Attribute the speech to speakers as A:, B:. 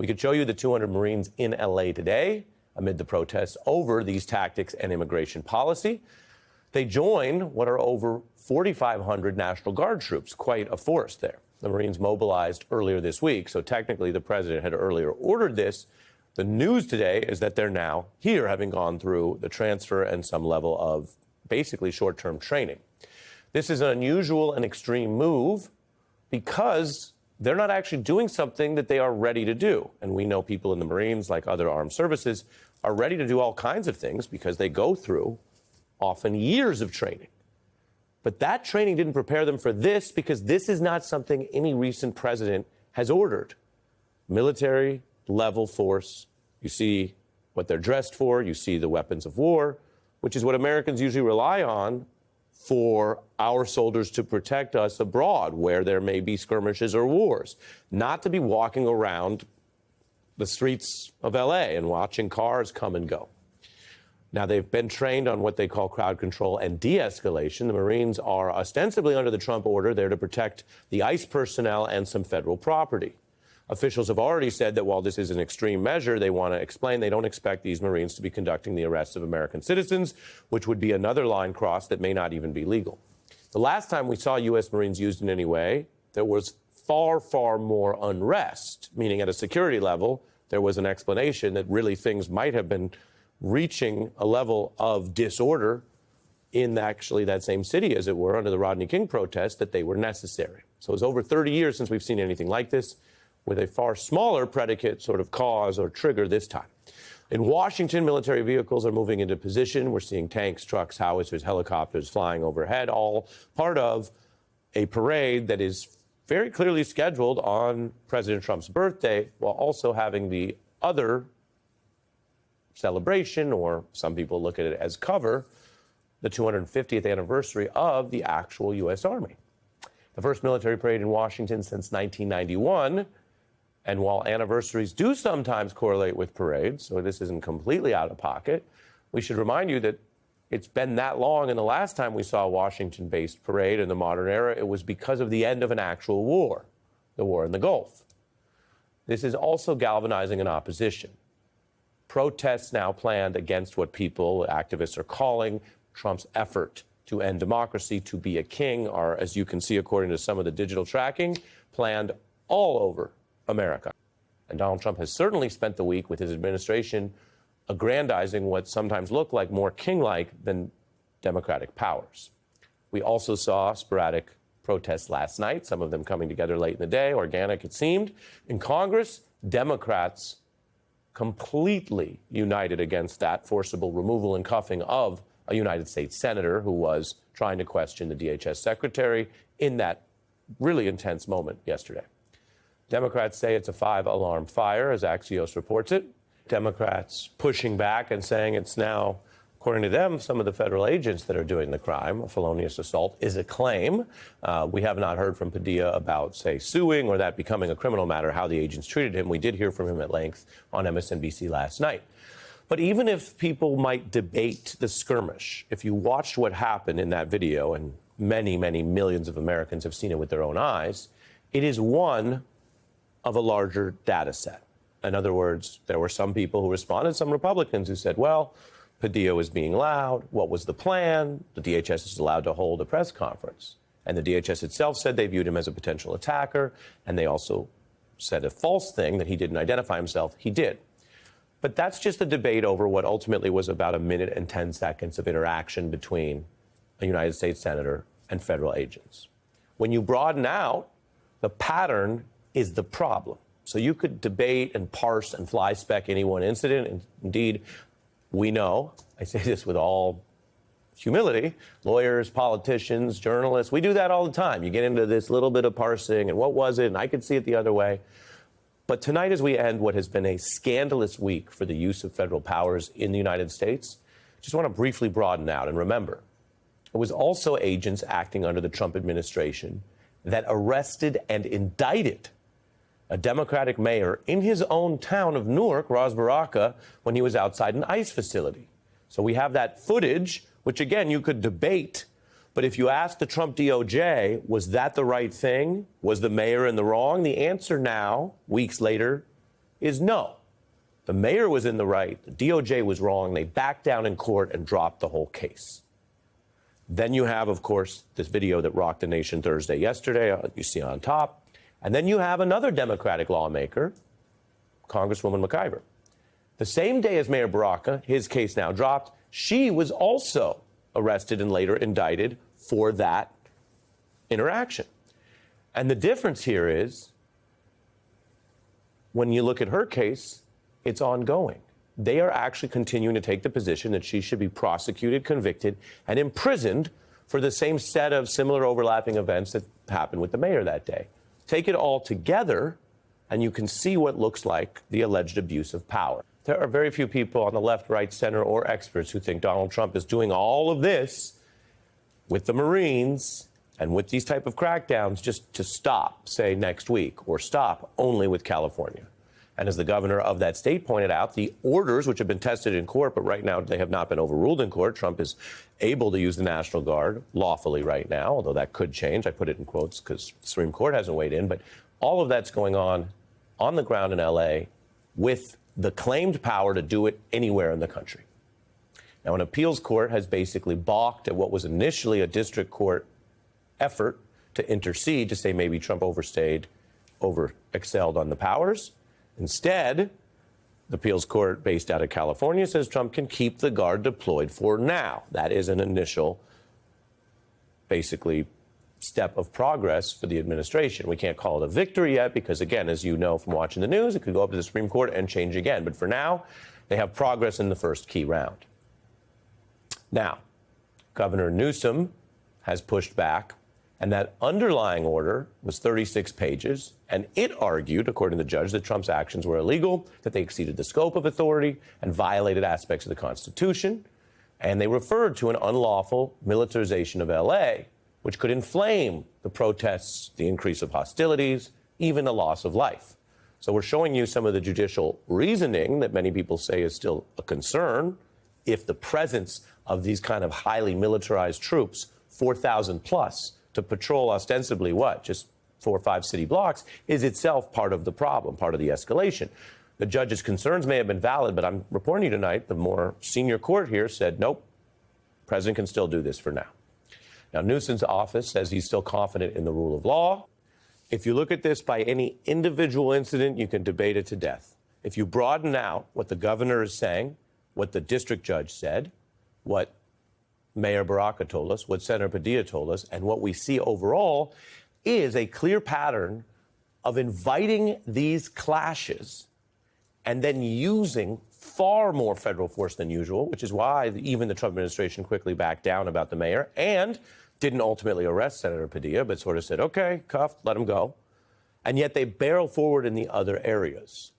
A: We could show you the 200 Marines in LA today amid the protests over these tactics and immigration policy. They join what are over 4,500 National Guard troops, quite a force there. The Marines mobilized earlier this week, so technically the president had earlier ordered this. The news today is that they're now here, having gone through the transfer and some level of basically short-term training. This is an unusual and extreme move because they're not actually doing something that they are ready to do. And we know people in the Marines, like other armed services, are ready to do all kinds of things because they go through often years of training. But that training didn't prepare them for this because this is not something any recent president has ordered. Military level force, you see what they're dressed for, you see the weapons of war, which is what Americans usually rely on for our soldiers to protect us abroad where there may be skirmishes or wars, not to be walking around the streets of LA and watching cars come and go. Now, they've been trained on what they call crowd control and de-escalation. The Marines are ostensibly under the Trump order there to protect the ICE personnel and some federal property. Officials have already said that while this is an extreme measure, they want to explain they don't expect these Marines to be conducting the arrests of American citizens, which would be another line crossed that may not even be legal. The last time we saw U.S. Marines used in any way, there was far, far more unrest, meaning at a security level, there was an explanation that really things might have been reaching a level of disorder in actually that same city, as it were, under the Rodney King protests, that they were necessary. So it's over 30 years since we've seen anything like this, with a far smaller predicate sort of cause or trigger this time. In Washington, military vehicles are moving into position. We're seeing tanks, trucks, howitzers, helicopters flying overhead, all part of a parade that is very clearly scheduled on President Trump's birthday, while also having the other celebration, or some people look at it as cover, the 250th anniversary of the actual U.S. Army. The first military parade in Washington since 1991. And while anniversaries do sometimes correlate with parades, so this isn't completely out of pocket, we should remind you that it's been that long, and the last time we saw a Washington-based parade in the modern era, it was because of the end of an actual war, the war in the Gulf. This is also galvanizing an opposition. Protests now planned against what people, activists, are calling Trump's effort to end democracy, to be a king, are, as you can see according to some of the digital tracking, planned all over America. And Donald Trump has certainly spent the week with his administration aggrandizing what sometimes look like more king-like than democratic powers. We also saw sporadic protests last night, some of them coming together late in the day, organic it seemed. In Congress, Democrats completely united against that forcible removal and cuffing of a United States senator who was trying to question the DHS secretary in that really intense moment yesterday. Democrats say it's a 5-alarm fire, as Axios reports it. Democrats pushing back and saying it's now, according to them, some of the federal agents that are doing the crime. A felonious assault is a claim. We have not heard from Padilla about, say, suing or that becoming a criminal matter, how the agents treated him. We did hear from him at length on MSNBC last night. But even if people might debate the skirmish, if you watched what happened in that video, and many, many millions of Americans have seen it with their own eyes, it is one of a larger data set. In other words, there were some people who responded, some Republicans who said, well, Padilla was being loud. What was the plan? The DHS is allowed to hold a press conference. And the DHS itself said they viewed him as a potential attacker. And they also said a false thing, that he didn't identify himself. He did. But that's just a debate over what ultimately was about 1 minute and 10 seconds of interaction between a United States senator and federal agents. When you broaden out, the pattern is the problem. So you could debate and parse and fly spec any one incident. And indeed, we know, I say this with all humility, lawyers, politicians, journalists, we do that all the time. You get into this little bit of parsing and what was it, and I could see it the other way. But tonight, as we end what has been a scandalous week for the use of federal powers in the United States, just want to briefly broaden out and remember, it was also agents acting under the Trump administration that arrested and indicted a Democratic mayor in his own town of Newark, Ras Baraka, when he was outside an ICE facility. So we have that footage, which, again, you could debate. But if you ask the Trump DOJ, was that the right thing? Was the mayor in the wrong? The answer now, weeks later, is no. The mayor was in the right, the DOJ was wrong, they backed down in court and dropped the whole case. Then you have, of course, this video that rocked the nation yesterday, you see on top. And then you have another Democratic lawmaker, Congresswoman McIver. The same day as Mayor Baraka, his case now dropped, she was also arrested and later indicted for that interaction. And the difference here is, when you look at her case, it's ongoing. They are actually continuing to take the position that she should be prosecuted, convicted, and imprisoned for the same set of similar overlapping events that happened with the mayor that day. Take it all together, and you can see what looks like the alleged abuse of power. There are very few people on the left, right, center, or experts who think Donald Trump is doing all of this with the Marines and with these type of crackdowns just to stop, say, next week, or stop only with California. And as the governor of that state pointed out, the orders, which have been tested in court, but right now they have not been overruled in court. Trump is able to use the National Guard lawfully right now, although that could change. I put it in quotes because the Supreme Court hasn't weighed in. But all of that's going on the ground in L.A. with the claimed power to do it anywhere in the country. Now, an appeals court has basically balked at what was initially a district court effort to intercede to say maybe Trump overexcelled on the powers. Instead, the appeals court based out of California says Trump can keep the Guard deployed for now. That is an initial, basically, step of progress for the administration. We can't call it a victory yet because, again, as you know from watching the news, it could go up to the Supreme Court and change again. But for now, they have progress in the first key round. Now, Governor Newsom has pushed back, and that underlying order was 36 pages, and it argued, according to the judge, that Trump's actions were illegal, that they exceeded the scope of authority and violated aspects of the Constitution, and they referred to an unlawful militarization of L.A., which could inflame the protests, the increase of hostilities, even the loss of life. So we're showing you some of the judicial reasoning that many people say is still a concern if the presence of these kind of highly militarized troops, 4,000 plus, to patrol ostensibly just 4 or 5 city blocks, is itself part of the problem, part of the escalation. The judge's concerns may have been valid, but I'm reporting you tonight, the more senior court here said, nope, the president can still do this for now. Now, Newsom's office says he's still confident in the rule of law. If you look at this by any individual incident, you can debate it to death. If you broaden out what the governor is saying, what the district judge said, what Mayor Baraka told us, what Senator Padilla told us, and what we see overall is a clear pattern of inviting these clashes and then using far more federal force than usual, which is why even the Trump administration quickly backed down about the mayor and didn't ultimately arrest Senator Padilla, but sort of said, OK, cuffed, let him go. And yet they barrel forward in the other areas.